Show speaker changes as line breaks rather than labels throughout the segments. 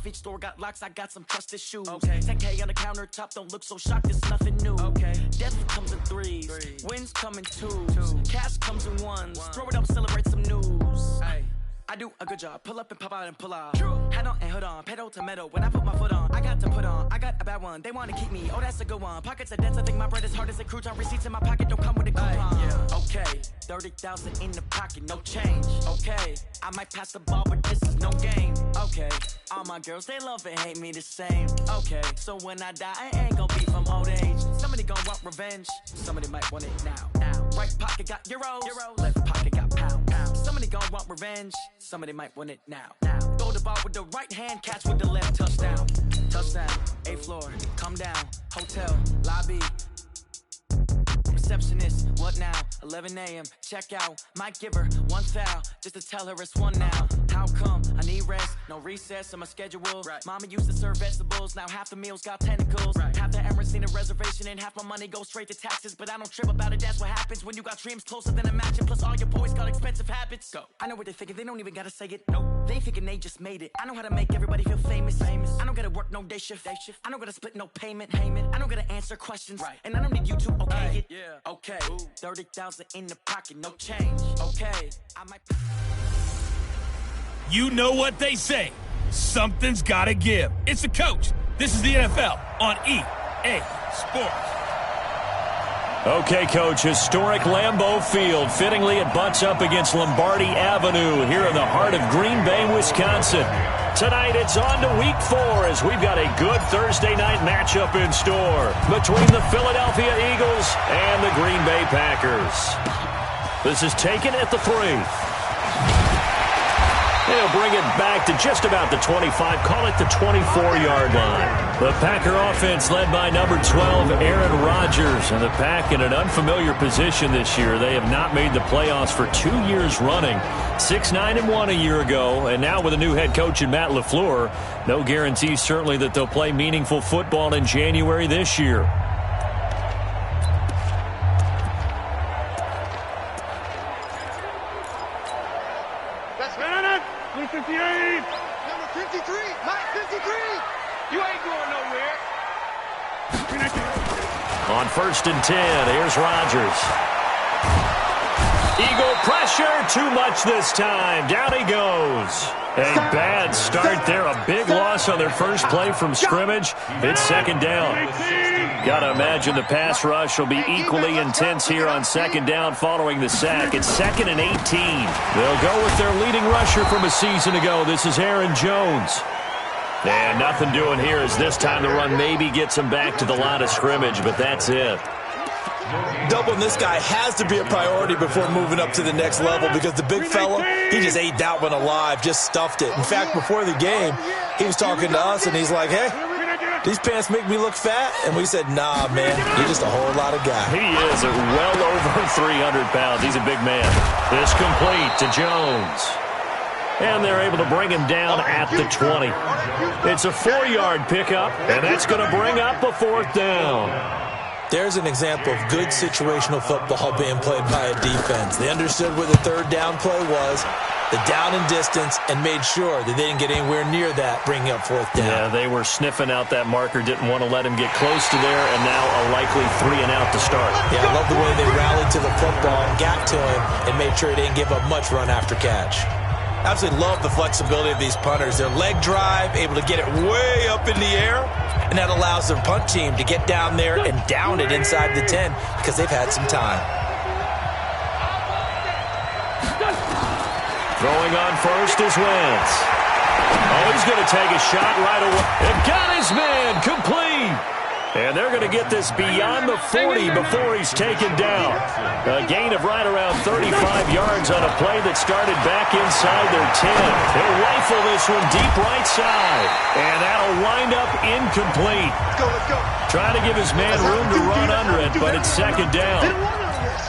off each store, got locks, I got some trusted shoes. Okay. 10K on the countertop, don't look so shocked, it's nothing new. Okay. Death comes in threes, wins come in twos, cash comes in ones. Throw it up, celebrate some news. Ay. I do a good job, pull up and pop out and pull out. True. Head on and hood on, pedal to metal. When I put my foot on, I got to put on. I got a bad one, they want to keep me. Oh, that's a good one. Pockets are dense, I think my bread is hard as a crouton. Receipts in my pocket don't come with a coupon. Yeah. Okay, 30,000 in the pocket, no change. Okay, I might pass the ball, but this is no game. Okay, all my girls, they love and hate me the same. Okay, so when I die, I ain't gonna be from old age. Somebody gonna want revenge, somebody might want it now. Right pocket got euros, left pocket got pounds. Somebody gonna want revenge, somebody might want it now. Throw the ball with the right hand, catch with the left, touchdown. Touchdown, 8th floor, come down, hotel, lobby. Receptionist, what now? 11 a.m., check out. Might give her one foul, just to tell her it's one now. How come? I need rest, no recess on my schedule. Right. Mama used to serve vegetables, now half the meals got tentacles. Right. Half the Emirates need a reservation and half my money goes straight to taxes. But I don't trip about it, that's what happens when you got dreams closer than a match. And plus all your boys got expensive habits. Go. I know what they're thinking, they don't even gotta say it. Nope. They thinking they just made it. I know how to make everybody feel famous. I don't gotta work no day shift. I don't gotta split no payment. I don't gotta answer questions. Right. And I don't need you to okay it. Yeah. Okay, 30,000 in the pocket, no change. Okay, I might.
You know what they say. Something's gotta give. It's the coach. This is the NFL on EA Sports.
Okay, Coach, historic Lambeau Field. Fittingly, it butts up against Lombardi Avenue here in the heart of Green Bay, Wisconsin. Tonight, it's on to Week 4 as we've got a good Thursday night matchup in store between the Philadelphia Eagles and the Green Bay Packers. This is taken at the 3. He'll bring it back to just about the 25, call it the 24-yard line. The Packer offense led by number 12, Aaron Rodgers, and the Pack in an unfamiliar position this year. They have not made the playoffs for 2 years running. 6-9-1 a year ago, and now with a new head coach in Matt LaFleur, no guarantee certainly that they'll play meaningful football in January this year.
Number 53, Mike 53. You ain't going nowhere.
On 1st and 10, here's Rodgers. Eagle pressure, too much this time. Down he goes. A bad start there. A big loss on their first play from scrimmage. It's 2nd down. Gotta imagine the pass rush will be equally intense here on 2nd down following the sack. It's 2nd and 18. They'll go with their leading rusher from a season ago. This is Aaron Jones. And nothing doing here as this time the run maybe gets him back to the line of scrimmage, but that's it.
Doubling this guy has to be a priority before moving up to the next level because the big fella, he just ate that one alive, just stuffed it. In fact, before the game, he was talking to us, and he's like, hey, these pants make me look fat. And we said, nah, man, you're just a whole lot of guy.
He is well over 300 pounds. He's a big man. This complete to Jones. And they're able to bring him down at the 20. It's a 4-yard pickup, and that's going to bring up a 4th down.
There's an example of good situational football being played by a defense. They understood where the 3rd down play was, the down and distance, and made sure that they didn't get anywhere near that, bringing up 4th down.
Yeah, they were sniffing out that marker, didn't want to let him get close to there, and now a likely 3 and out to start.
Yeah, I love the way they rallied to the football and got to him and made sure he didn't give up much run after catch. Absolutely love the flexibility of these punters. Their leg drive, able to get it way up in the air, and that allows their punt team to get down there and down it inside the 10 because they've had some time.
Throwing on first is Wentz. Oh, he's going to take a shot right away. And got his man complete. And they're going to get this beyond the 40 before he's taken down. A gain of right around 35 yards on a play that started back inside their 10. They'll rifle this one deep right side. And that'll wind up incomplete.
Let's go.
Trying to give his man room to run under it, but it's 2nd down.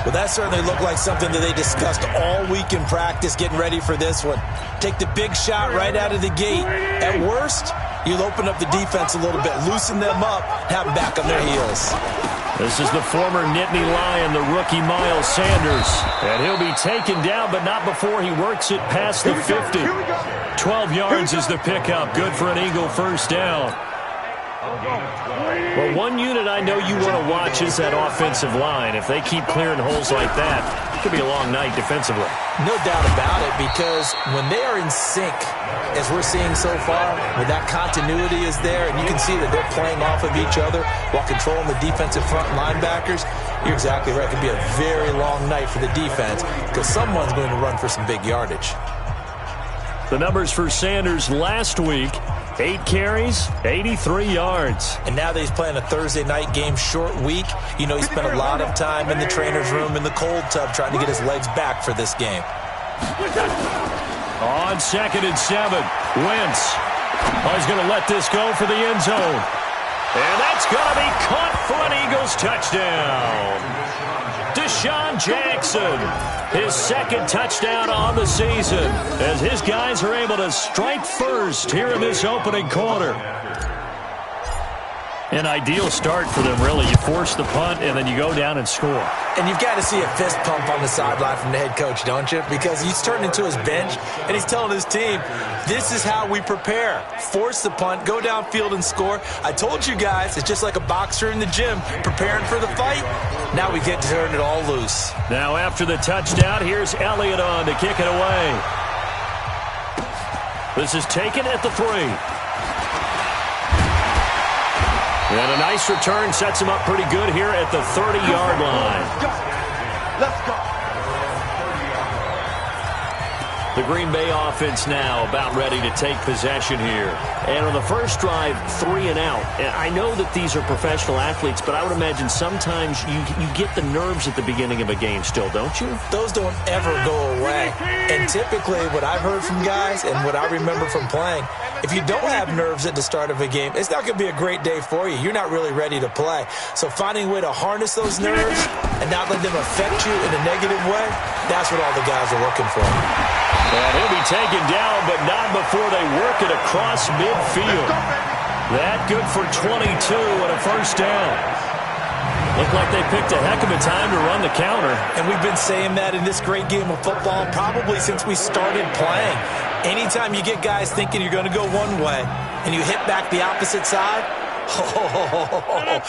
Well, that certainly looked like something that they discussed all week in practice, getting ready for this one. Take the big shot right out of the gate. At worst, you'll open up the defense a little bit, loosen them up, have them back on their heels.
This is the former Nittany Lion, the rookie Miles Sanders. And he'll be taken down, but not before he works it past the 50. 12 yards is the pickup. Good for an Eagle first down. Well, one unit I know you want to watch is that offensive line. If they keep clearing holes like that, it could be a long night defensively.
No doubt about it, because when they are in sync, as we're seeing so far, when that continuity is there, and you can see that they're playing off of each other while controlling the defensive front linebackers, you're exactly right. It could be a very long night for the defense, because someone's going to run for some big yardage.
The numbers for Sanders last week: 8 carries, 83 yards.
And now that he's playing a Thursday night game, short week, you know he spent a lot of time in the trainer's room in the cold tub trying to get his legs back for this game.
On 2nd and 7, Wentz. Oh, he's going to let this go for the end zone. And that's going to be caught for an Eagles touchdown. Deshaun Jackson, his 2nd touchdown on the season, as his guys are able to strike first here in this opening quarter. An ideal start for them, really. You force the punt, and then you go down and score.
And you've got to see a fist pump on the sideline from the head coach, don't you? Because he's turned into his bench, and he's telling his team, this is how we prepare. Force the punt, go downfield and score. I told you guys, it's just like a boxer in the gym preparing for the fight. Now we get to turn it all loose.
Now after the touchdown, here's Elliott on to kick it away. This is taken at the 3. And a nice return sets him up pretty good here at the 30-yard line.
Let's go.
The Green Bay offense now about ready to take possession here. And on the first drive, 3 and out. And I know that these are professional athletes, but I would imagine sometimes you get the nerves at the beginning of a game still, don't you?
Those don't ever go away. And typically what I've heard from guys and what I remember from playing, if you don't have nerves at the start of a game, it's not going to be a great day for you. You're not really ready to play. So finding a way to harness those nerves and not let them affect you in a negative way, that's what all the guys are looking for.
And he'll be taken down, but not before they work it across midfield. That good for 22 and a first down. Looked like they picked a heck of a time to run the counter.
And we've been saying that in this great game of football probably since we started playing. Anytime you get guys thinking you're going to go one way and you hit back the opposite side,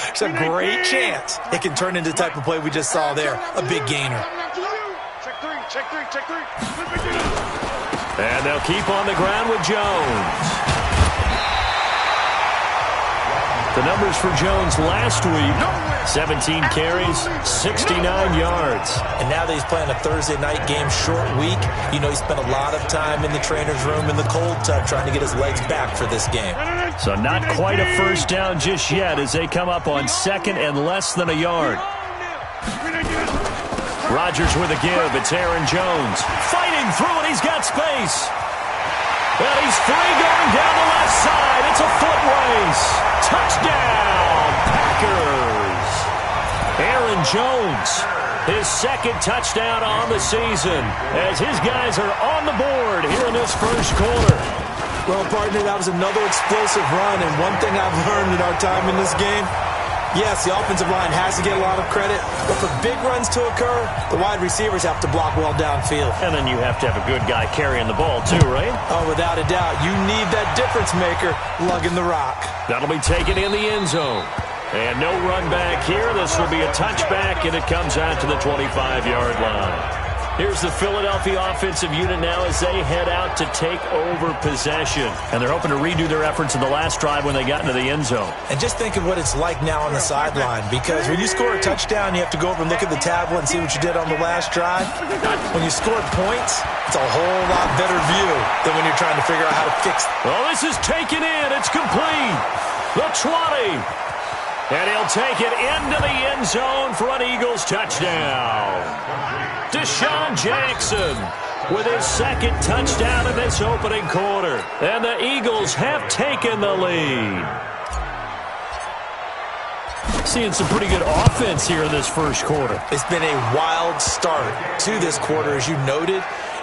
it's a great chance it can turn into the type of play we just saw there, a big gainer.
Check three.
And they'll keep on the ground with Jones. The numbers for Jones last week: 17 carries, 69 yards.
And now that he's playing a Thursday night game, short week, you know he spent a lot of time in the trainer's room in the cold tub trying to get his legs back for this game.
So not quite a first down just yet as they come up on 2nd and less than a yard. Rodgers with a give. It's Aaron Jones fighting through, and he's got space. Well, he's free going down the left side. It's a foot race. Touchdown, Packers. Aaron Jones, his 2nd touchdown on the season as his guys are on the board here in this first quarter.
Well, partner, that was another explosive run, and one thing I've learned in our time in this game, yes, the offensive line has to get a lot of credit, but for big runs to occur, the wide receivers have to block well downfield.
And then you have to have a good guy carrying the ball too, right?
Oh, without a doubt. You need that difference maker lugging the rock. That'll
be taken in the end zone. And no run back here. This will be a touchback, and it comes out to the 25-yard line. Here's the Philadelphia offensive unit now as they head out to take over possession. And they're hoping to redo their efforts in the last drive when they got into the end zone.
And just think of what it's like now on the sideline, because when you score a touchdown, you have to go over and look at the tablet and see what you did on the last drive. When you score points, it's a whole lot better view than when you're trying to figure out how to fix it.
Well, this is taken in. It's complete. The 20. And he'll take it into the end zone for an Eagles touchdown. Deshaun Jackson with his 2nd touchdown in this opening quarter. And the Eagles have taken the lead. Seeing some pretty good offense here in this first quarter.
It's been a wild start to this quarter, as you noted.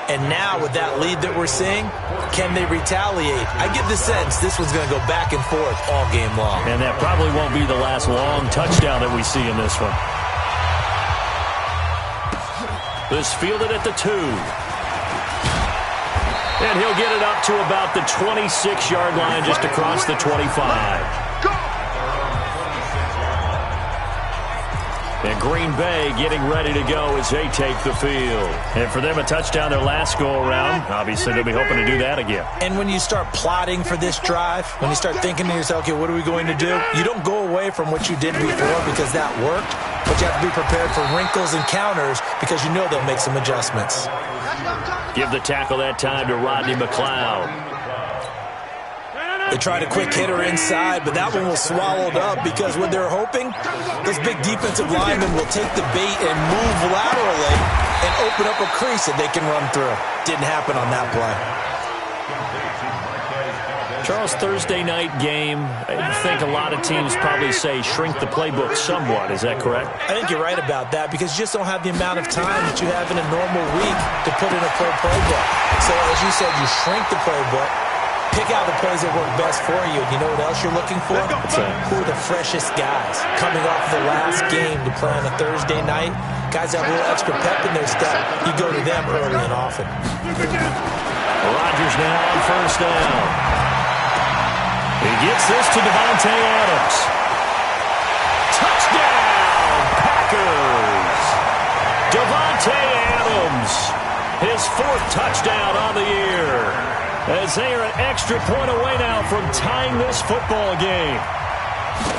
And now with that lead that we're seeing, can they retaliate? I get the sense this one's going to go back and forth all game long.
And that probably won't be the last long touchdown that we see in this one. This fielded at the 2. And he'll get it up to about the 26-yard line, just across the 25. And Green Bay getting ready to go as they take the field. And for them, a touchdown their last go-around. Obviously, they'll be hoping to do that again.
And when you start plotting for this drive, when you start thinking to yourself, okay, what are we going to do? You don't go away from what you did before because that worked, but you have to be prepared for wrinkles and counters because you know they'll make some adjustments.
Give the tackle that time to Rodney McLeod.
They tried a quick hitter inside, but that one was swallowed up because what they're hoping, those big defensive linemen will take the bait and move laterally and open up a crease that they can run through. Didn't happen on that play.
Charles, Thursday night game, I think a lot of teams probably say shrink the playbook somewhat. Is that correct?
I think you're right about that because you just don't have the amount of time that you have in a normal week to put in a full playbook. So as you said, you shrink the playbook. Pick out the plays that work best for you. You know what else you're looking for? Who are the freshest guys coming off the last game to play on a Thursday night? Guys that have a little extra pep in their step. You go to them early and often.
Rodgers now on first down. He gets this to Davante Adams. Touchdown, Packers! Davante Adams, his 4th touchdown on the year. As they are an extra point away now from tying this football game.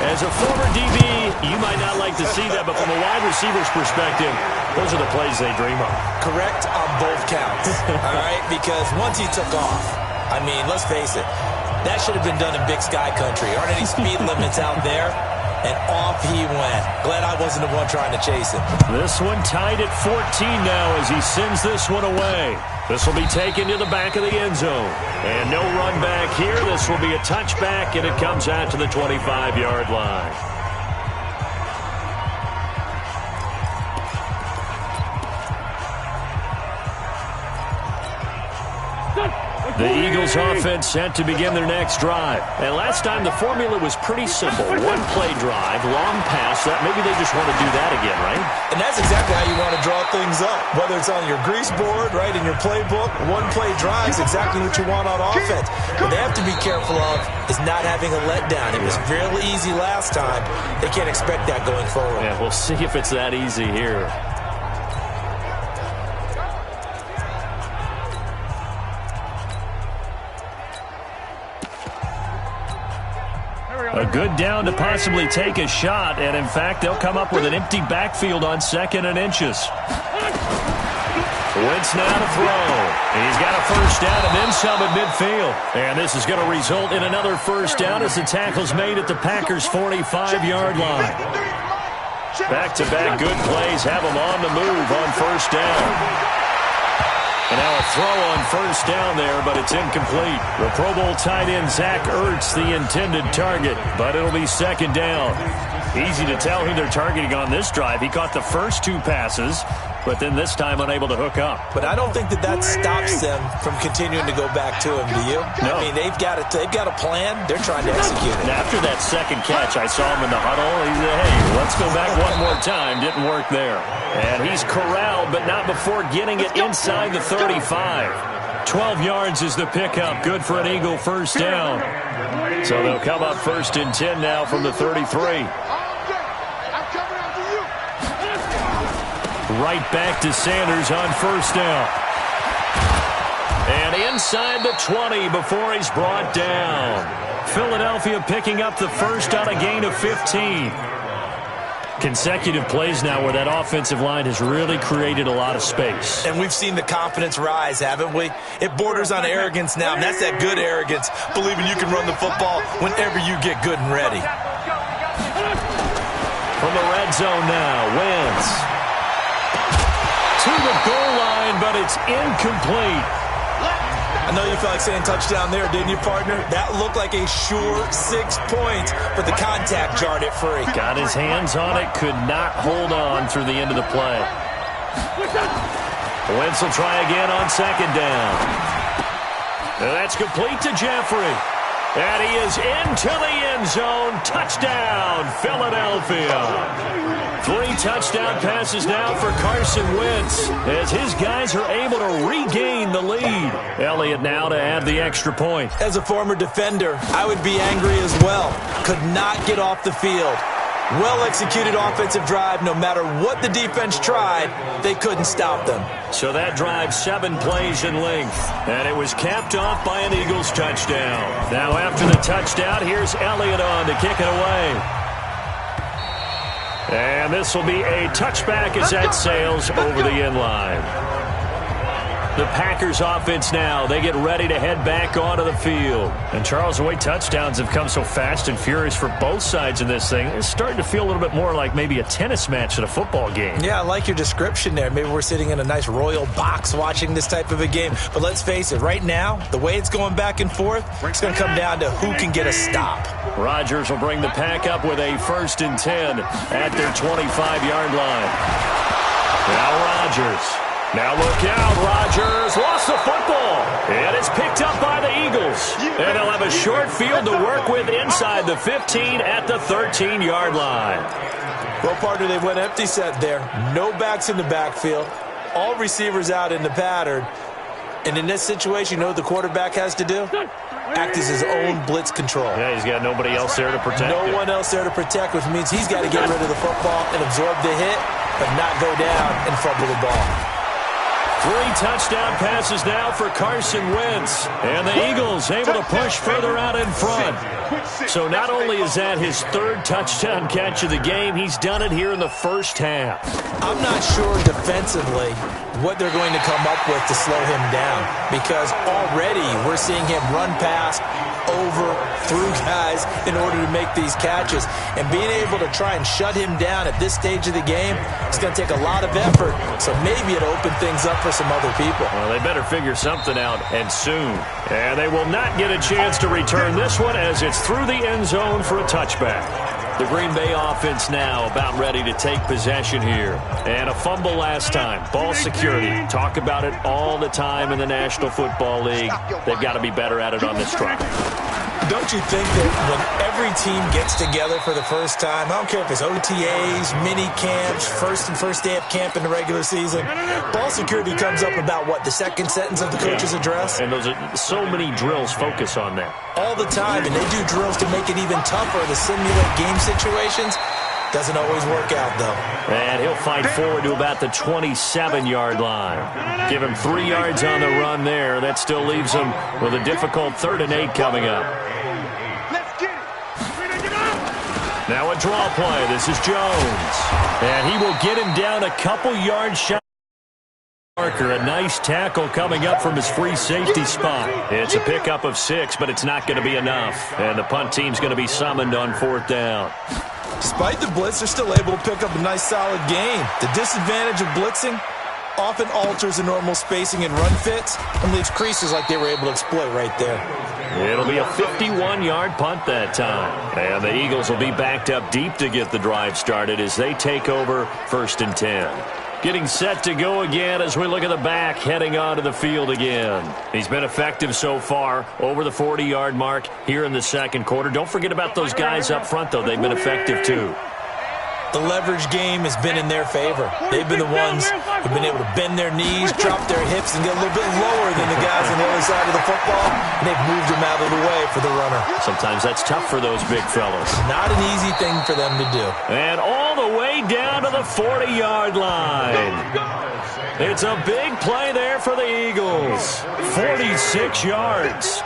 As a former DB, you might not like to see that, but from a wide receiver's perspective, those are the plays they dream of.
Correct on both counts, all right? Because once he took off, I mean, let's face it, that should have been done in Big Sky country. Aren't any speed limits out there? And off he went. Glad I wasn't the one trying to chase him.
This one tied at 14 now as he sends this one away. This will be taken to the back of the end zone. And no run back here. This will be a touchback, and it comes out to the 25-yard line. The Eagles offense set to begin their next drive. And last time the formula was pretty simple. One play drive, long pass. That maybe they just want to do that again, right?
And that's exactly how you want to draw things up. Whether it's on your grease board, right, in your playbook, one play drive is exactly what you want on offense. What they have to be careful of is not having a letdown. It was real easy last time. They can't expect that going forward.
Yeah, we'll see if it's that easy here. A good down to possibly take a shot, and in fact, they'll come up with an empty backfield on 2nd and inches. Wentz now to throw. He's got a first down and then some at midfield. And this is going to result in another first down as the tackle's made at the Packers' 45-yard line. Back-to-back good plays have them on the move on first down. And now a throw on first down there, but it's incomplete. The Pro Bowl tight end Zach Ertz, the intended target, but it'll be 2nd down. Easy to tell who they're targeting on this drive. He caught the first 2 passes, but then this time unable to hook up.
But I don't think that stops them from continuing to go back to him, do you?
No.
I mean, they've got a plan. They're trying to execute it.
And after that second catch, I saw him in the huddle. He said, hey, let's go back one more time. Didn't work there. And he's corralled, but not before getting it inside the 35. 12 yards is the pickup. Good for an Eagle first down. So they'll come up 1st and 10 now from the 33. Right back to Sanders on first down. And inside the 20 before he's brought down. Philadelphia picking up the first on a gain of 15. Consecutive plays now where that offensive line has really created a lot of space.
And we've seen the confidence rise, haven't we? It borders on arrogance now, and that's that good arrogance, believing you can run the football whenever you get good and ready.
From the red zone now, Wentz to the goal line, but it's incomplete.
I know you felt like saying touchdown there, didn't you, partner? That looked like a sure 6 points, but the contact jarred it free.
Got his hands on it, could not hold on through the end of the play. Wentz will try again on second down. That's complete to Jeffrey. And he is into the end zone. Touchdown, Philadelphia. 3 touchdown passes now for Carson Wentz as his guys are able to regain the lead. Elliott now to add the extra point.
As a former defender, I would be angry as well. Could not get off the field. Well-executed offensive drive. No matter what the defense tried, they couldn't stop them.
So that drive 7 plays in length, and it was capped off by an Eagles touchdown. Now after the touchdown, here's Elliott on to kick it away. And this will be a touchback as that sails over the end line. The Packers offense now, they get ready to head back onto the field. And Charles, the way touchdowns have come so fast and furious for both sides in this thing, it's starting to feel a little bit more like maybe a tennis match at a football game.
Yeah, I like your description there. Maybe we're sitting in a nice royal box watching this type of a game. But let's face it, right now, the way it's going back and forth, it's going to come down to who can get a stop.
Rodgers will bring the Pack up with a 1st and 10 at their 25-yard line. Now Rodgers. Now look out, Rodgers lost the football. And it's picked up by the Eagles. And they'll have a short field to work with inside the 15 at the 13-yard line.
Well, partner, they went empty set there. No backs in the backfield. All receivers out in the pattern. And in this situation, you know what the quarterback has to do? Act as his own blitz control.
Yeah, he's got nobody else there to protect
No one else there to protect, which means he's got to get rid of the football and absorb the hit, but not go down and fumble the ball.
3 touchdown passes now for Carson Wentz. And the Eagles able to push further out in front. So not only is that his 3rd touchdown catch of the game, he's done it here in the first half.
I'm not sure defensively what they're going to come up with to slow him down, because already we're seeing him run past, over, through guys in order to make these catches. And being able to try and shut him down at this stage of the game, it's going to take a lot of effort. So maybe it'll open things up for some other people.
Well, they better figure something out, and soon. And they will not get a chance to return this one as it's through the end zone for a touchback. The Green Bay offense now about ready to take possession here. And a fumble last time. Ball security. Talk about it all the time in the National Football League. They've got to be better at it on this drive.
Don't you think that when every team gets together for the first time, I don't care if it's OTAs, mini camps, first day of camp in the regular season, ball security comes up about, what, the second sentence of the coach's address?
And those are so many drills focus on that.
All the time, and they do drills to make it even tougher to simulate game situations. Doesn't always work out, though.
And he'll fight forward to about the 27-yard line. Give him 3 yards on the run there. That still leaves him with a difficult 3rd and 8 coming up. Now a draw play. This is Jones. And he will get him down a couple yards shy. Parker, a nice tackle coming up from his free safety spot. It's a pickup of 6, but it's not going to be enough. And the punt team's going to be summoned on 4th down.
Despite the blitz, they're still able to pick up a nice, solid gain. The disadvantage of blitzing often alters the normal spacing and run fits and leaves creases like they were able to exploit right there.
It'll be a 51-yard punt that time. And the Eagles will be backed up deep to get the drive started as they take over 1st and 10. Getting set to go again as we look at the back heading onto the field again. He's been effective so far over the 40-yard mark here in the 2nd quarter. Don't forget about those guys up front, though. They've been effective, too.
The leverage game has been in their favor. They've been the ones who've been able to bend their knees, drop their hips, and get a little bit lower than the guys on the other side of the football, and they've moved them out of the way for the runner.
Sometimes that's tough for those big fellas.
Not an easy thing for them to do.
And all the way down to the 40-yard line. It's a big play there for the Eagles. 46 yards.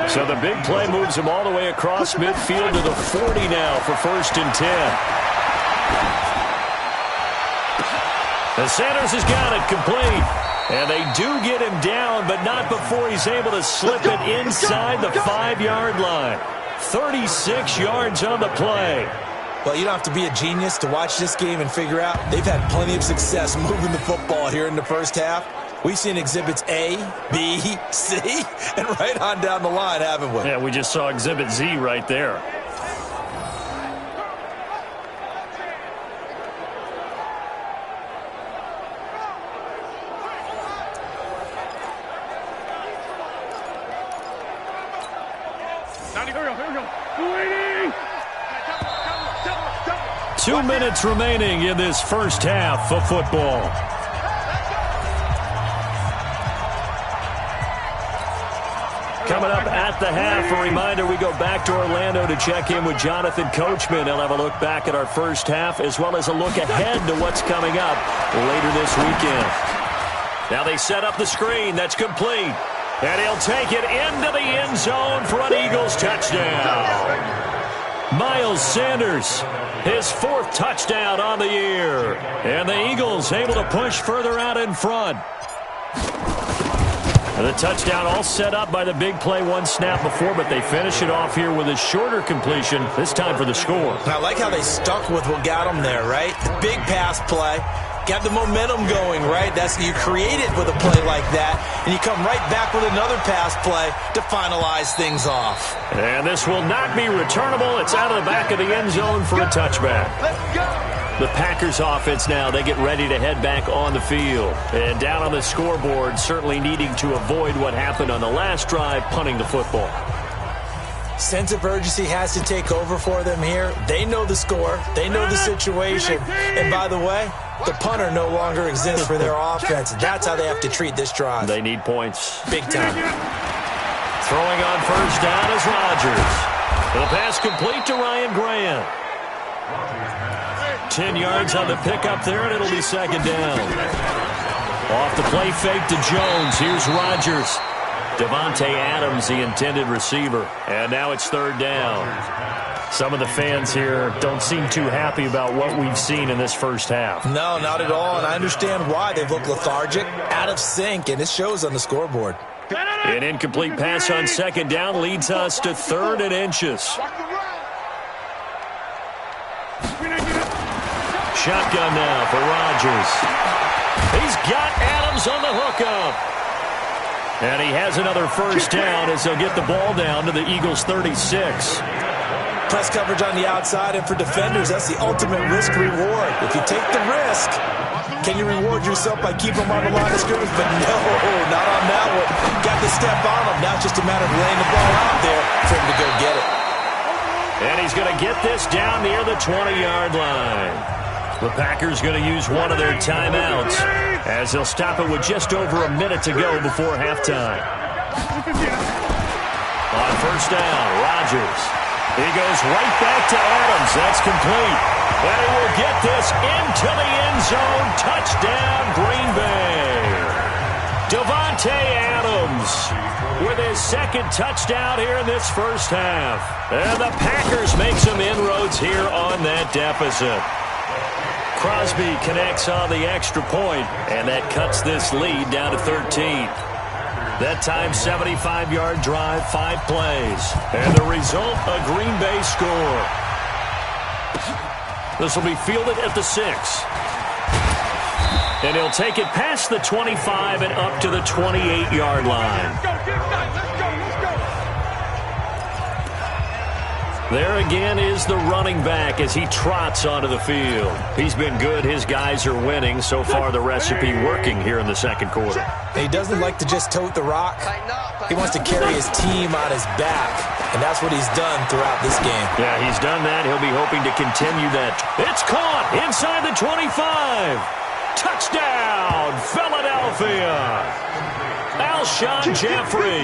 So the big play moves him all the way across midfield to the 40 now for 1st and 10. The Sanders has got it complete. And they do get him down, but not before he's able to slip it inside the 5-yard line. 36 yards on the play.
Well, you don't have to be a genius to watch this game and figure out they've had plenty of success moving the football here in the first half. We've seen exhibits A, B, C, and right on down the line, haven't we?
Yeah, we just saw exhibit Z right there.
Here we go. Waiting.
2 minutes remaining in this first half of football. Coming up at the half, a reminder, we go back to Orlando to check in with Jonathan Coachman. He'll have a look back at our first half as well as a look ahead to what's coming up later this weekend. Now they set up the screen. That's complete. And he'll take it into the end zone for an Eagles touchdown. Miles Sanders, his 4th touchdown on the year. And the Eagles able to push further out in front. And the touchdown all set up by the big play one snap before, but they finish it off here with a shorter completion, this time for the score.
I like how they stuck with what got them there, right? The big pass play. Got the momentum going, right? You create it with a play like that, and you come right back with another pass play to finalize things off.
And this will not be returnable. It's out of the back of the end zone for a touchback.
Let's go.
The Packers offense now, they get ready to head back on the field. And down on the scoreboard, certainly needing to avoid what happened on the last drive, punting the football.
Sense of urgency has to take over for them here. They know the score. They know the situation. And by the way, the punter no longer exists for their offense. That's how they have to treat this drive.
They need points.
Big time.
Throwing on first down is Rodgers. The pass complete to Ryan Grant. 10 yards on the pickup there, and it'll be second down. Off the play fake to Jones. Here's Rodgers. Devontae Adams, the intended receiver. And now it's third down. Some of the fans here don't seem too happy about what we've seen in this first half.
No, not at all, and I understand why. They've looked lethargic, out of sync, and it shows on the scoreboard.
An incomplete pass on second down leads us to 3rd and inches. Shotgun now for Rodgers. He's got Adams on the hookup. And he has another first down as they'll get the ball down to the Eagles' 36.
Press coverage on the outside, and for defenders, that's the ultimate risk-reward. If you take the risk, can you reward yourself by keeping them on the line of scrimmage? But no, not on that one. Got to step on them. Now it's just a matter of laying the ball out there for him to go get it.
And he's going to get this down near the 20-yard line. The Packers going to use one of their timeouts as they'll stop it with just over a minute to go before halftime. On first down, Rodgers. He goes right back to Adams. That's complete. And he will get this into the end zone. Touchdown, Green Bay. Devontae Adams with his 2nd touchdown here in this first half. And the Packers make some inroads here on that deficit. Crosby connects on the extra point, and that cuts this lead down to 13. That time, 75-yard drive, 5 plays. And the result, a Green Bay score. This will be fielded at the 6. And he'll take it past the 25 and up to the 28-yard line. There again is the running back as he trots onto the field. He's been good. His guys are winning. So far, the recipe working here in the second quarter.
He doesn't like to just tote the rock. He wants to carry his team on his back, and that's what he's done throughout this game.
Yeah, he's done that. He'll be hoping to continue that. It's caught inside the 25. Touchdown, Philadelphia. Alshon Jeffrey,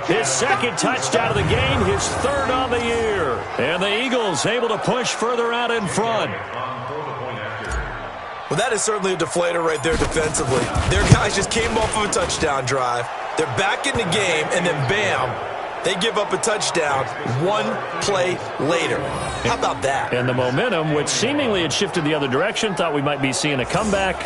his 2nd touchdown of the game, his 3rd on the year. And the Eagles able to push further out in front.
Well, that is certainly a deflator right there defensively. Their guys just came off of a touchdown drive. They're back in the game, and then bam, they give up a touchdown 1 play later. How about that?
And the momentum, which seemingly had shifted the other direction, thought we might be seeing a comeback.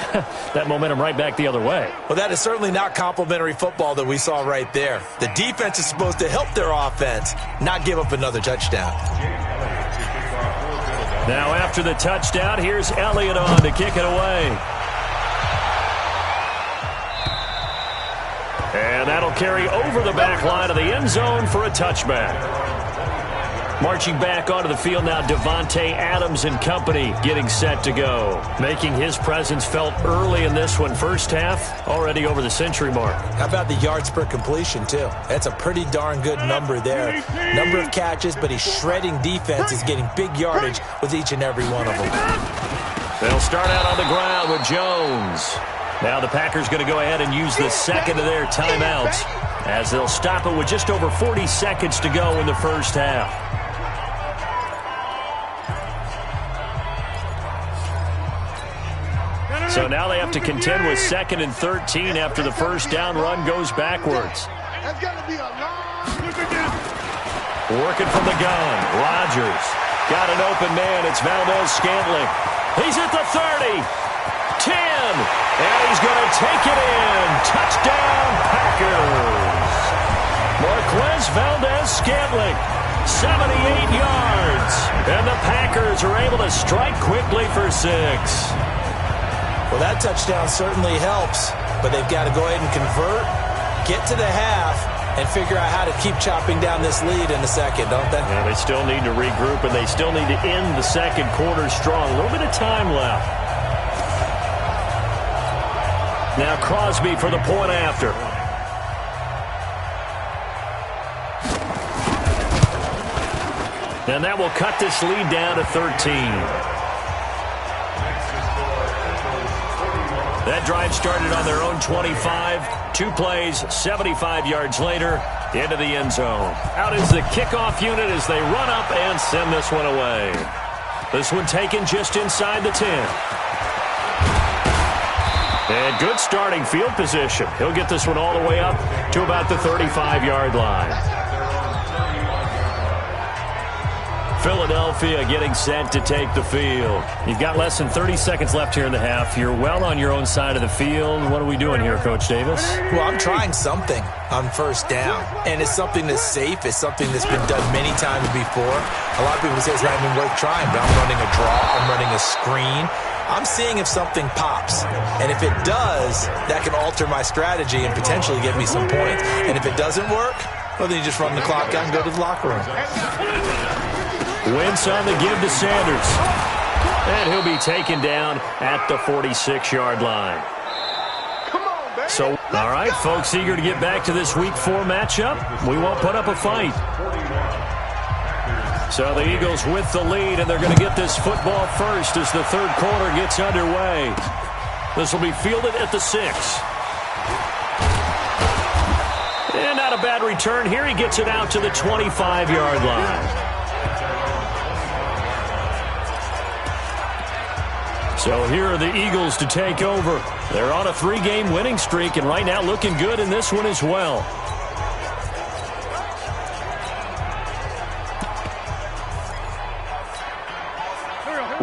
That momentum right back the other way.
Well, that is certainly not complimentary football that we saw right there. The defense is supposed to help their offense, not give up another touchdown.
Now after the touchdown, here's Elliott on to kick it away. And that'll carry over the back line of the end zone for a touchback. Marching back onto the field now, Devontae Adams and company getting set to go. Making his presence felt early in this one. First half, already over the century mark.
How about the yards per completion, too? That's a pretty darn good number there. Number of catches, but he's shredding defense. He's getting big yardage with each and every one of them.
They'll start out on the ground with Jones. Now the Packers going to go ahead and use the second of their timeouts as they'll stop it with just over 40 seconds to go in the first half. So now they have to contend with 2nd and 13 after the first down run goes backwards. Working from the gun. Rodgers got an open man. It's Valdez-Scantling. He's at the 30. 10. And he's going to take it in. Touchdown, Packers. Marquez Valdez-Scantling. 78 yards. And the Packers are able to strike quickly for 6.
Well, that touchdown certainly helps, but they've got to go ahead and convert, get to the half, and figure out how to keep chopping down this lead in the second, don't they?
Yeah, they still need to regroup, and they still need to end the second quarter strong. A little bit of time left. Now Crosby for the point after. And that will cut this lead down to 13. That drive started on their own 25. 2 plays, 75 yards later, into the end zone. Out is the kickoff unit as they run up and send this one away. This one taken just inside the 10. And good starting field position. He'll get this one all the way up to about the 35-yard line. Philadelphia getting set to take the field. You've got less than 30 seconds left here in the half. You're well on your own side of the field. What are we doing here, Coach Davis?
Well, I'm trying something on first down, and it's something that's safe. It's something that's been done many times before. A lot of people say it's not even worth trying, but I'm running a draw. I'm running a screen. I'm seeing if something pops, and if it does, that can alter my strategy and potentially get me some points. And if it doesn't work, well, then you just run the clock out and go to the locker room.
Wentz on the give to Sanders. And he'll be taken down at the 46-yard line. So, all right, folks, eager to get back to this Week 4 matchup. We won't put up a fight. So the Eagles with the lead, and they're going to get this football first as the third quarter gets underway. This will be fielded at the 6. And not a bad return here. He gets it out to the 25-yard line. So here are the Eagles to take over. They're on a 3-game winning streak, and right now looking good in this one as well.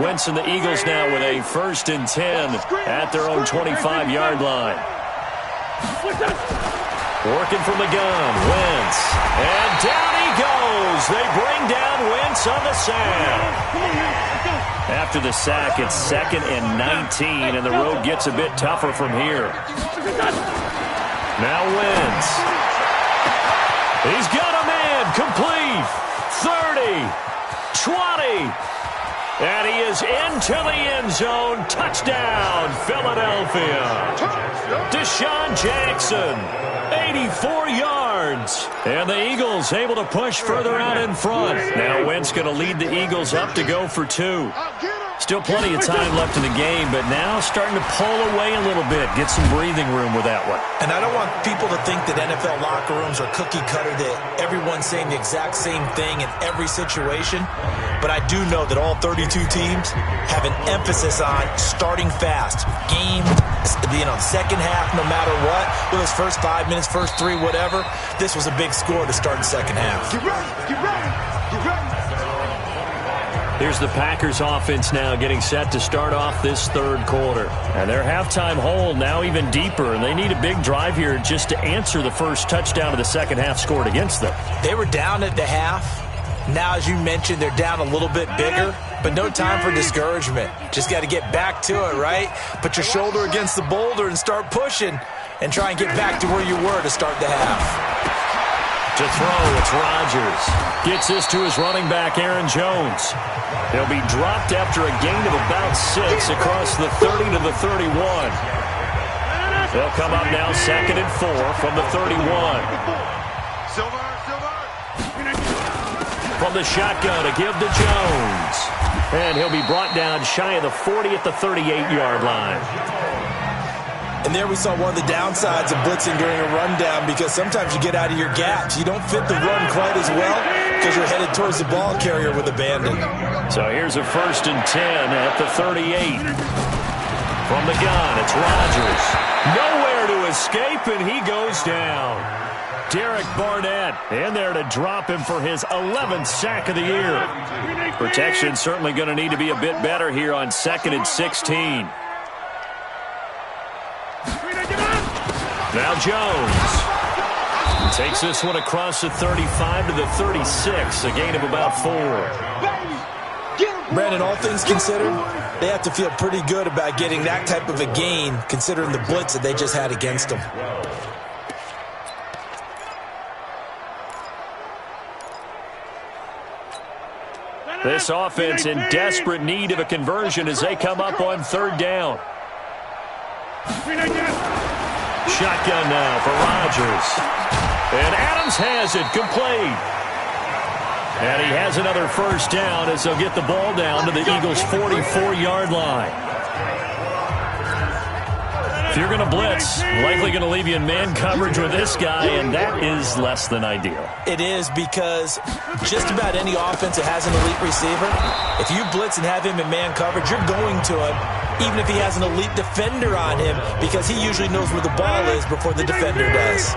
Wentz and the Eagles now with a 1st and 10 at their own 25-yard line. Working from the gun, Wentz. And down he goes. They bring down Wentz on the sack. After the sack, it's 2nd and 19, and the road gets a bit tougher from here. Now Wentz. He's got a man complete. 30, 20, and he is into the end zone. Touchdown, Philadelphia. Deshaun Jackson, 84 yards. And the Eagles able to push further out in front. Now Wentz going to lead the Eagles up to go for 2. Still plenty of time left in the game, but now starting to pull away a little bit. Get some breathing room with that one.
And I don't want people to think that NFL locker rooms are cookie cutter, that everyone's saying the exact same thing in every situation. But I do know that all 32 teams have an emphasis on starting fast. Game, second half, no matter what. Whether it's first 5 minutes, first 3, whatever. This was a big score to start the second half.
Get ready, get ready, get ready.
Here's the Packers offense now getting set to start off this third quarter. And their halftime hole now even deeper, and they need a big drive here just to answer the first touchdown of the second half scored against them.
They were down at the half. Now, as you mentioned, they're down a little bit bigger, but no time for discouragement. Just got to get back to it, right? Put your shoulder against the boulder and start pushing and try and get back to where you were to start the half.
To throw, it's Rodgers. Gets this to his running back, Aaron Jones. He'll be dropped after a gain of about 6 across the 30 to the 31. They'll come up now 2nd and 4 from the 31. From the shotgun to give to Jones. And he'll be brought down shy of the 40 at the 38-yard line.
And there we saw one of the downsides of blitzing during a rundown, because sometimes you get out of your gaps. You don't fit the run quite as well because you're headed towards the ball carrier with abandon.
So here's a 1st and 10 at the 38. From the gun, it's Rodgers. Nowhere to escape, and he goes down. Derek Barnett in there to drop him for his 11th sack of the year. Protection certainly going to need to be a bit better here on 2nd and 16. Now Jones takes this one across the 35 to the 36, a gain of about 4.
Brandon, all things considered, they have to feel pretty good about getting that type of a gain, considering the blitz that they just had against them.
This offense in desperate need of a conversion as they come up on 3rd down. Shotgun now for Rodgers. And Adams has it complete. And he has another 1st down as they'll get the ball down to the Eagles' 44-yard line. If you're going to blitz, likely going to leave you in man coverage with this guy, and that is less than ideal.
It is, because just about any offense that has an elite receiver, if you blitz and have him in man coverage, you're going to him, even if he has an elite defender on him, because he usually knows where the ball is before the defender does.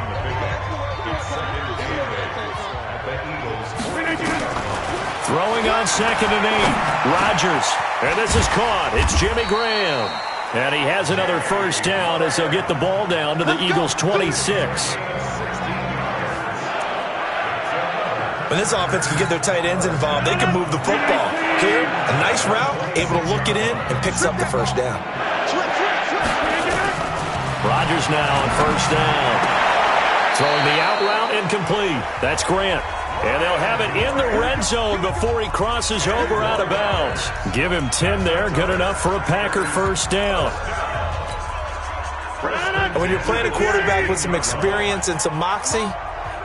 Throwing on 2nd and 8. Rodgers. And this is caught. It's Jimmy Graham. And he has another 1st down as they'll get the ball down to the Eagles' 26.
When this offense can get their tight ends involved, they can move the football. Here, a nice route, able to look it in, and picks up the 1st down.
Rodgers now on 1st down. Throwing the out route incomplete. That's Grant. And they'll have it in the red zone before he crosses over out of bounds. Give him 10 there. Good enough for a Packer 1st down.
And when you're playing a quarterback with some experience and some moxie,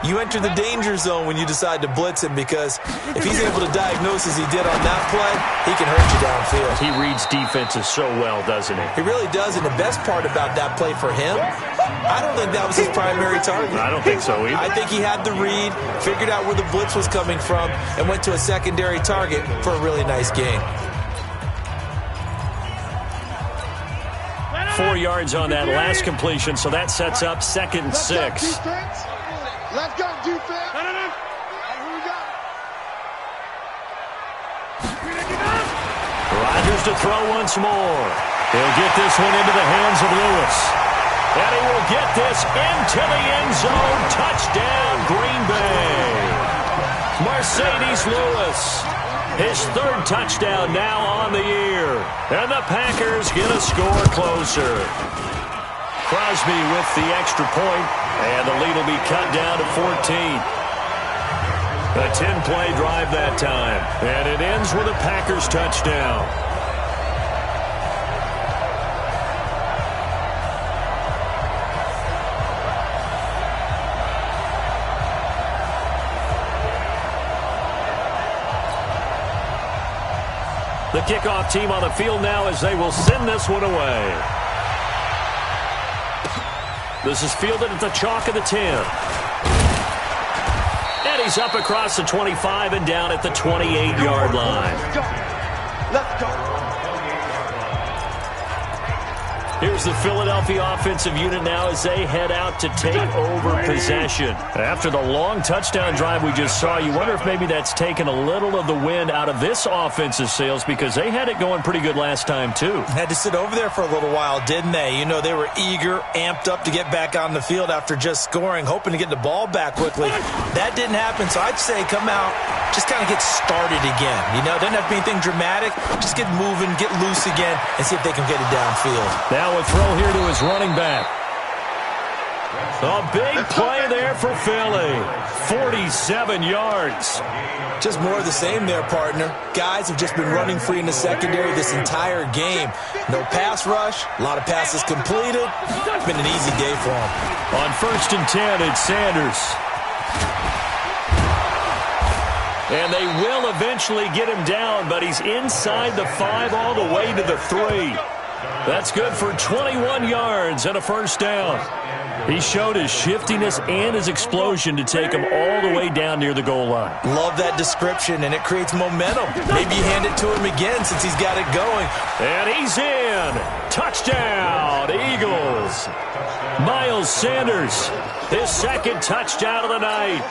you enter the danger zone when you decide to blitz him, because if he's able to diagnose as he did on that play, he can hurt you downfield.
He reads defenses so well, doesn't he?
He really does, and the best part about that play for him, I don't think that was his primary target.
I don't think so either.
I think he had the read, figured out where the blitz was coming from, and went to a secondary target for a really nice gain.
4 yards on that last completion, so that sets up 2nd and 6.
Let's go, defense. Who we got?
Rodgers to throw once more. He'll get this one into the hands of Lewis. And he will get this into the end zone. Touchdown, Green Bay. Mercedes Lewis. His 3rd touchdown now on the year. And the Packers get a score closer. Crosby with the extra point, and the lead will be cut down to 14. A 10-play drive that time, and it ends with a Packers touchdown. The kickoff team on the field now as they will send this one away. This is fielded at the chalk of the 10. And he's up across the 25 and down at the 28-yard line.
Let's go.
Here's the Philadelphia offensive unit now as they head out to take over possession. After the long touchdown drive we just saw, you wonder if maybe that's taken a little of the wind out of this offensive sails, because they had it going pretty good last time too.
Had to sit over there for a little while, didn't they? You know, they were eager, amped up to get back on the field after just scoring, hoping to get the ball back quickly. That didn't happen, so I'd say come out, just kind of get started again. You know, doesn't have to be anything dramatic. Just get moving, get loose again, and see if they can get it downfield.
Now a throw here to his running back. A big play there for Philly. 47 yards.
Just more of the same there, partner. Guys have just been running free in the secondary this entire game. No pass rush, a lot of passes completed. It's been an easy day for them.
On 1st and 10, it's Sanders. And they will eventually get him down, but he's inside the 5 all the way to the 3. That's good for 21 yards and a first down. He showed his shiftiness and his explosion to take him all the way down near the goal line.
Love that description, and it creates momentum. Maybe you hand it to him again since he's got it going.
And he's in. Touchdown, Eagles. Miles Sanders, his second touchdown of the night.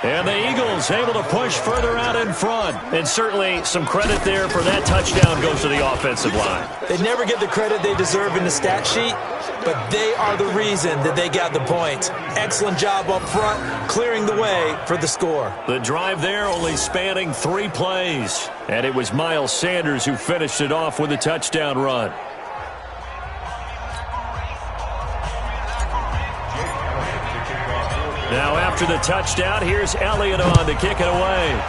And the Eagles able to push further out in front. And certainly some credit there for that touchdown goes to the offensive line.
They never get the credit they deserve in the stat sheet, but they are the reason that they got the points. Excellent job up front, clearing the way for the score.
The drive there only spanning 3 plays. And it was Miles Sanders who finished it off with a touchdown run. Now after the touchdown, here's Elliott on to kick it away.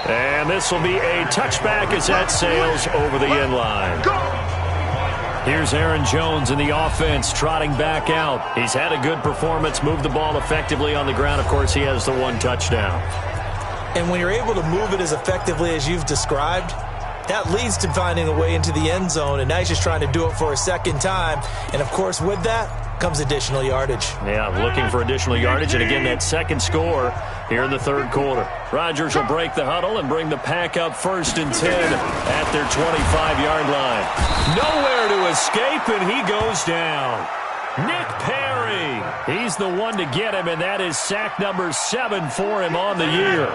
And this will be a touchback as that sails over the end line. Here's Aaron Jones in the offense trotting back out. He's had a good performance, moved the ball effectively on the ground. Of course, he has the 1 touchdown.
And when you're able to move it as effectively as you've described, that leads to finding a way into the end zone, and now he's just trying to do it for a second time. And, of course, with that comes additional yardage.
Yeah, looking for additional yardage, and again, that second score here in the 3rd quarter. Rodgers will break the huddle and bring the pack up 1st and 10 at their 25-yard line. Nowhere to escape, and he goes down. Nick Perry, he's the one to get him, and that is sack number 7 for him on the year.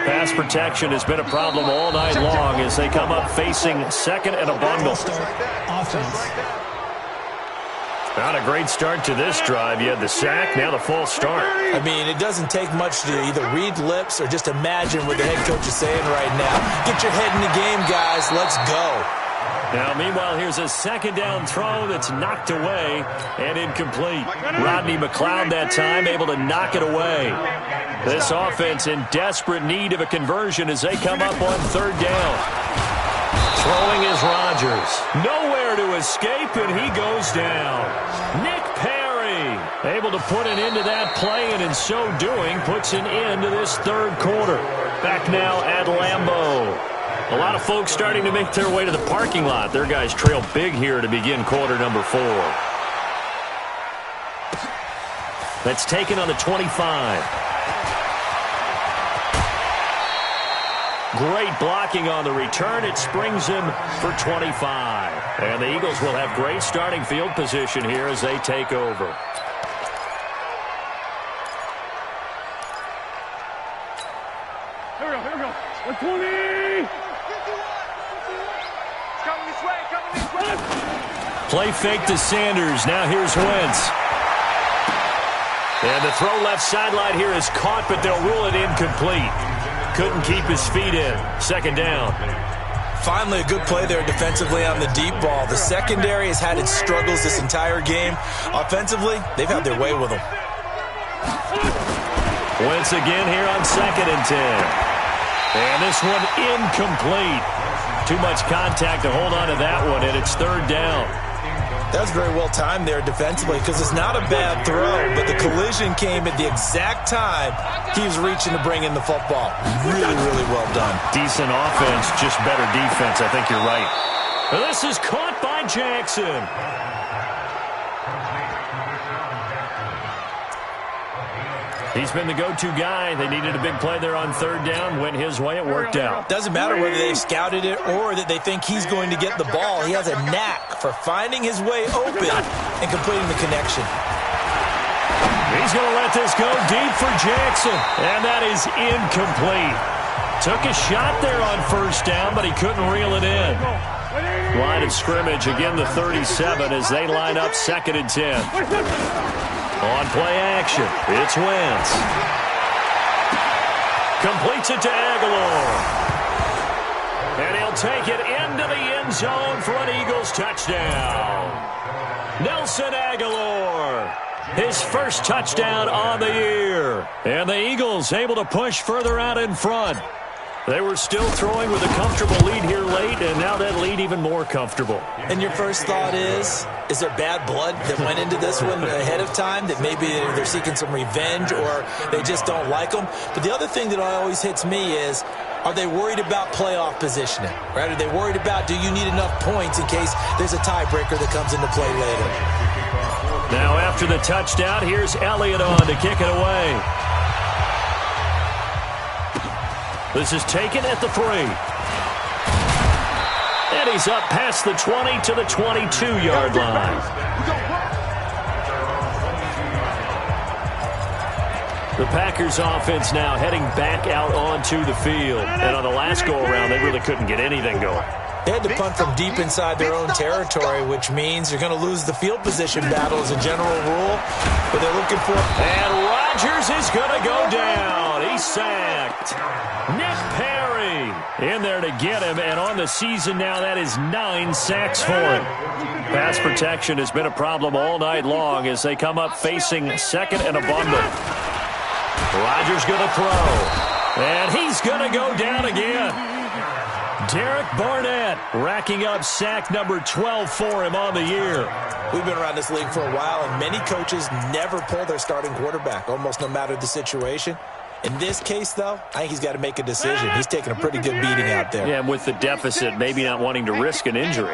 Pass protection has been a problem all night long as they come up facing 2nd and a bundle. Not a great start to this drive. You had the sack, now the false start.
I mean, it doesn't take much to either read lips or just imagine what the head coach is saying right now. Get your head in the game, guys. Let's go.
Now, meanwhile, here's a 2nd down throw that's knocked away and incomplete. Rodney McLeod that time able to knock it away. This offense in desperate need of a conversion as they come up on 3rd down. Throwing is Rodgers. Nowhere to escape, and he goes down. Nick Perry able to put an end to that play, and in so doing, puts an end to this 3rd quarter. Back now at Lambeau. A lot of folks starting to make their way to the parking lot. Their guys trail big here to begin quarter number 4. That's taken on the 25. Great blocking on the return. It springs him for 25. And the Eagles will have great starting field position here as they take over.
Here we go. 120. Coming this way.
Play fake to Sanders. Now here's Wentz. And the throw left sideline here is caught, but they'll rule it incomplete. Couldn't keep his feet in. 2nd down.
Finally, a good play there defensively on the deep ball. The secondary has had its struggles this entire game. Offensively, they've had their way with them.
Wentz again here on 2nd and 10. And this one incomplete. Too much contact to hold on to that one, and it's 3rd down.
That was very well timed there defensively because it's not a bad throw, but the collision came at the exact time he was reaching to bring in the football. Really, really well done.
Decent offense, just better defense. I think you're right. This is caught by Jackson. He's been the go-to guy. They needed a big play there on 3rd down. Went his way. It worked out.
Doesn't matter whether they scouted it or that they think he's going to get the ball. He has a knack for finding his way open and completing the connection.
He's going to let this go deep for Jackson. And that is incomplete. Took a shot there on 1st down, but he couldn't reel it in. Line of scrimmage, again the 37 as they line up 2nd and 10. On play action, it's Wentz. Completes it to Aguilar. And he'll take it into the end zone for an Eagles touchdown. Nelson Aguilar, his first touchdown on the year. And the Eagles able to push further out in front. They were still throwing with a comfortable lead here late, and now that lead even more comfortable.
And your first thought is there bad blood that went into this one ahead of time, that maybe they're seeking some revenge or they just don't like them? But the other thing that always hits me is, are they worried about playoff positioning? Right? Are they worried about, do you need enough points in case there's a tiebreaker that comes into play later?
Now after the touchdown, here's Elliott on to kick it away. This is taken at the 3. And he's up past the 20 to the 22-yard line. The Packers offense now heading back out onto the field. And on the last go-around, they really couldn't get anything going.
They had to punt from deep inside their own territory, which means you're going to lose the field position battle as a general rule. But they're looking for...
And Rodgers is going to go down. He's sacked. Nick Perry in there to get him. And on the season now, that is 9 sacks for him. Pass protection has been a problem all night long as they come up facing second and a bundle. Rodgers going to throw. And he's going to go down again. Derek Barnett racking up sack number 12 for him on the year.
We've been around this league for a while, and many coaches never pull their starting quarterback, almost no matter the situation. In this case, though, I think he's got to make a decision. He's taking a pretty good beating out there.
Yeah, and with the deficit, maybe not wanting to risk an injury.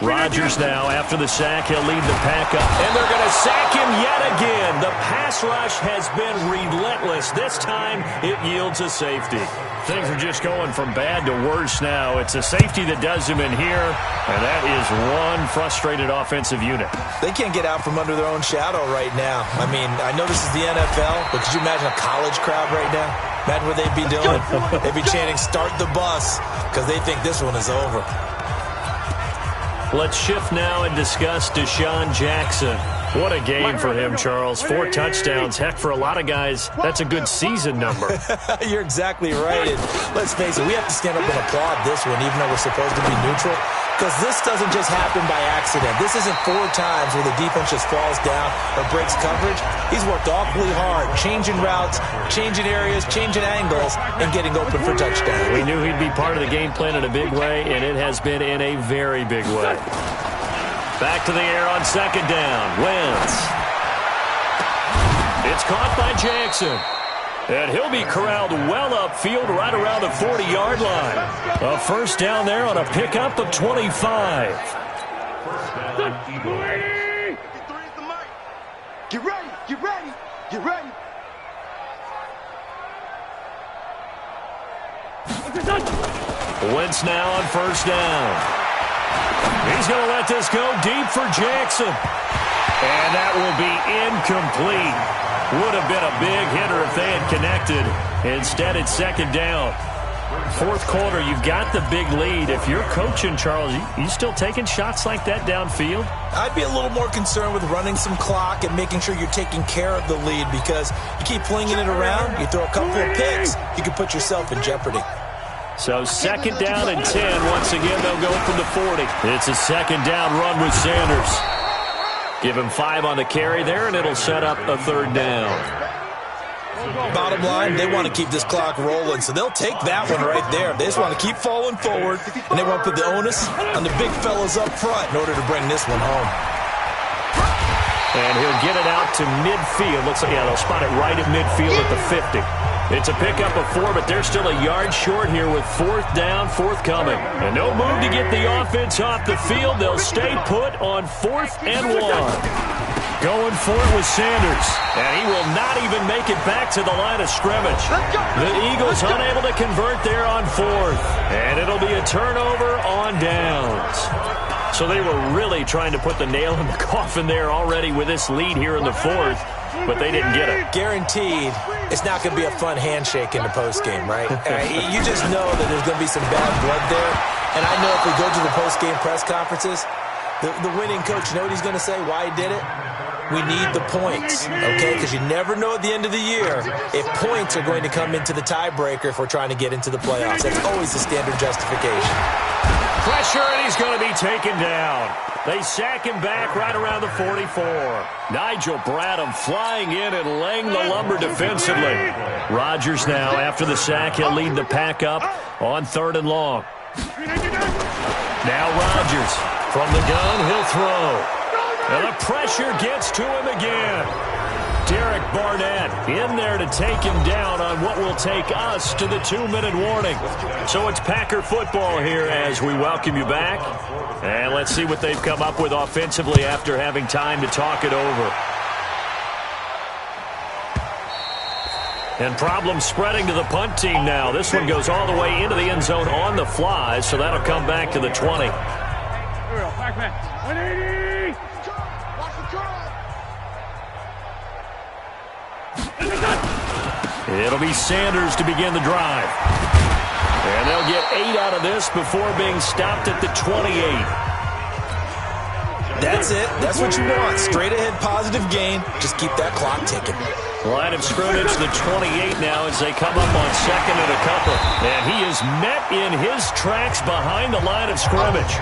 Rodgers now, after the sack, he'll lead the pack up. And they're going to sack him yet again. The pass rush has been relentless. This time, it yields a safety. Things are just going from bad to worse now. It's a safety that does him in here, and that is one frustrated offensive unit.
They can't get out from under their own shadow right now. I mean, I know this is the NFL, but could you imagine a college crowd right now? Imagine what they'd be doing. They'd be chanting, "Start the bus," because they think this one is over.
Let's shift now and discuss Deshaun Jackson. What a game for him, Charles. 4 touchdowns. Heck, for a lot of guys, that's a good season number.
You're exactly right. And let's face it, we have to stand up and applaud this one, even though we're supposed to be neutral, because this doesn't just happen by accident. This isn't 4 times where the defense just falls down or breaks coverage. He's worked awfully hard, changing routes, changing areas, changing angles, and getting open for touchdowns.
We knew he'd be part of the game plan in a big way, and it has been in a very big way. Back to the air on second down. Wentz. It's caught by Jackson. And he'll be corralled well upfield right around the 40-yard line. A first down there on a pickup of 25.
Get ready, get ready, get ready.
Wentz now on first down. He's going to let this go deep for Jackson. And that will be incomplete. Would have been a big hitter if they had connected. Instead, it's second down. Fourth quarter, you've got the big lead. If you're coaching, Charles, you still taking shots like that downfield?
I'd be a little more concerned with running some clock and making sure you're taking care of the lead, because you keep flinging it around, you throw a couple of picks, you can put yourself in jeopardy.
So second down and 10. Once again, they'll go from the 40. It's a second down run with Sanders. Give him 5 on the carry there, and it'll set up a third down.
Bottom line, they want to keep this clock rolling, so they'll take that one right there. They just want to keep falling forward, and they want to put the onus on the big fellas up front in order to bring this one home.
And he'll get it out to midfield. Looks like, yeah, they'll spot it right at midfield at the 50. It's a pickup of 4, but they're still a yard short here with fourth down forthcoming. And no move to get the offense off the field. They'll stay put on 4th and 1. Going for it with Sanders. And he will not even make it back to the line of scrimmage. The Eagles unable to convert there on 4th. And it'll be a turnover on downs. So they were really trying to put the nail in the coffin there already with this lead here in the 4th. But they didn't get it.
Guaranteed, it's not going to be a fun handshake in the postgame, right? You just know that there's going to be some bad blood there. And I know if we go to the postgame press conferences, the winning coach, you know what he's going to say, why he did it? We need the points, okay? Because you never know at the end of the year if points are going to come into the tiebreaker if we're trying to get into the playoffs. That's always the standard justification.
Pressure, and he's going to be taken down. They sack him back right around the 44. Nigel Bradham flying in and laying the lumber defensively. Rodgers now, after the sack, he'll lead the pack up on 3rd and long. Now Rodgers from the gun, he'll throw. And the pressure gets to him again. Derek Barnett in there to take him down on what will take us to the 2-minute warning. So it's Packer football here as we welcome you back. And let's see what they've come up with offensively after having time to talk it over. And problems spreading to the punt team now. This one goes all the way into the end zone on the fly, so that'll come back to the 20.
Back, 180.
It'll be Sanders to begin the drive. And they'll get 8 out of this before being stopped at the 28.
That's it. That's what you want. Straight ahead positive gain. Just keep that clock ticking.
Line of scrimmage, the 28 now as they come up on 2nd and a couple. And he is met in his tracks behind the line of scrimmage.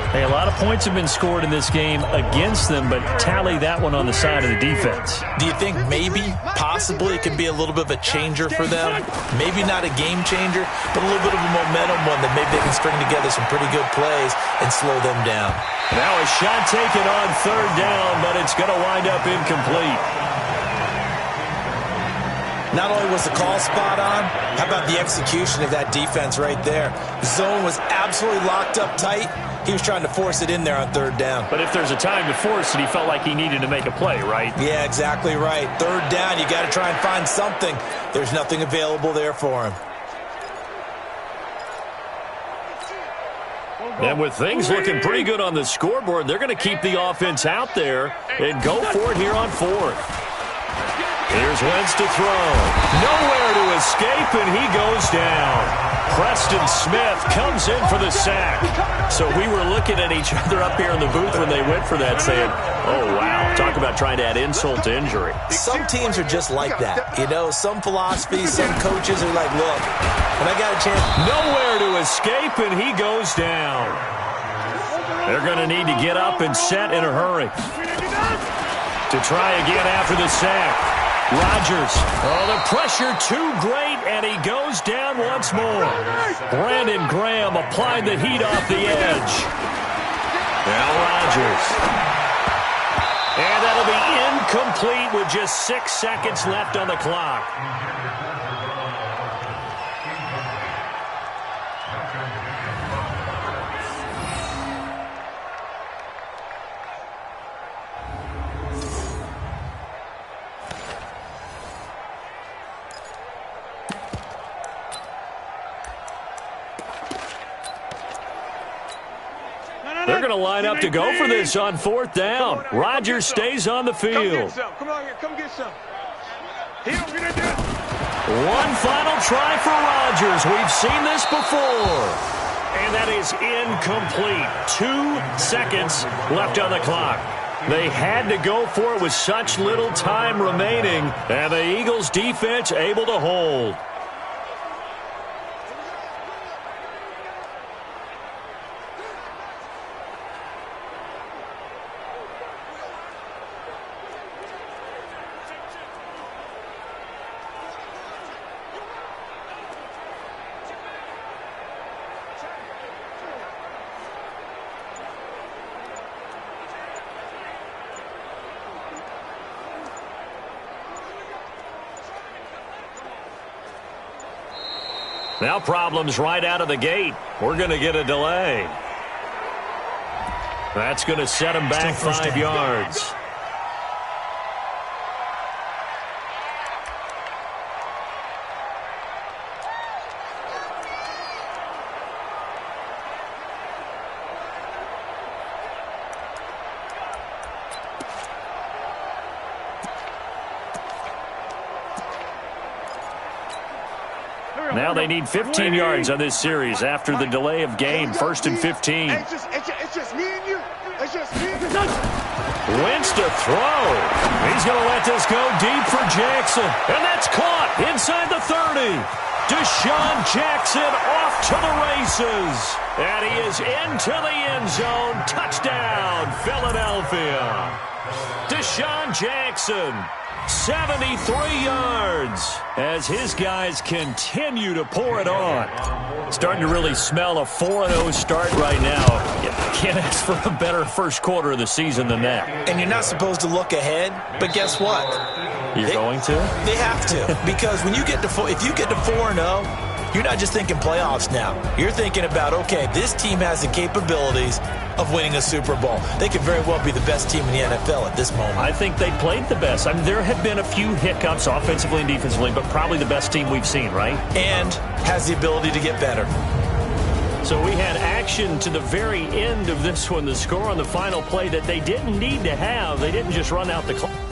Hey, a lot of points have been scored in this game against them, but tally that one on the side of the defense.
Do you think maybe, possibly, it could be a little bit of a changer for them? Maybe not a game changer, but a little bit of a momentum one that maybe they can string together some pretty good plays and slow them down.
Now a shot taken on 3rd down, but it's going to wind up incomplete.
Not only was the call spot on, how about the execution of that defense right there? The zone was absolutely locked up tight. He was trying to force it in there on 3rd down.
But if there's a time to force it, he felt like he needed to make a play, right?
Yeah, exactly right. 3rd down, you got to try and find something. There's nothing available there for him.
And with things looking pretty good on the scoreboard, they're going to keep the offense out there and go for it here on 4th. Here's Wentz to throw. Nowhere to escape, and he goes down. Preston Smith comes in for the sack. So we were looking at each other up here in the booth when they went for that saying, oh, wow, talk about trying to add insult to injury.
Some teams are just like that. You know, some philosophies, some coaches are like, look, when I got a chance.
Nowhere to escape, and he goes down. They're going to need to get up and set in a hurry. To try again after the sack. Rodgers. Oh, the pressure too great, and he goes down once more. Brandon Graham applied the heat off the edge. Now Rodgers. And that'll be incomplete with just 6 seconds left on the clock. They're going to line up to go for this on 4th down. Rodgers stays on the field.
Come on here, come get some.
One final try for Rodgers. We've seen this before. And that is incomplete. 2 seconds left on the clock. They had to go for it with such little time remaining. And the Eagles defense able to hold. Now problems right out of the gate. We're going to get a delay. That's going to set him back 5 yards. Now they need 15 yards on this series after the delay of game. 1st and 15.
It's just me and you. It's just me and you.
Wentz to throw. He's going to let this go deep for Jackson. And that's caught inside the 30. Deshaun Jackson off to the races. And he is into the end zone. Touchdown, Philadelphia. Deshaun Jackson, 73 yards as his guys continue to pour it on. Starting to really smell a 4-0 start right now. You can't ask for a better first quarter of the season than that.
And you're not supposed to look ahead, but guess what?
You're going to?
They have to, because when you get to if you get to 4-0, you're not just thinking playoffs now. You're thinking about, okay, this team has the capabilities of winning a Super Bowl. They could very well be the best team in the NFL at this moment.
I think they played the best. I mean, there have been a few hiccups offensively and defensively, but probably the best team we've seen, right?
And has the ability to get better.
So we had action to the very end of this one. The score on the final play that they didn't need to have. They didn't just run out the clock.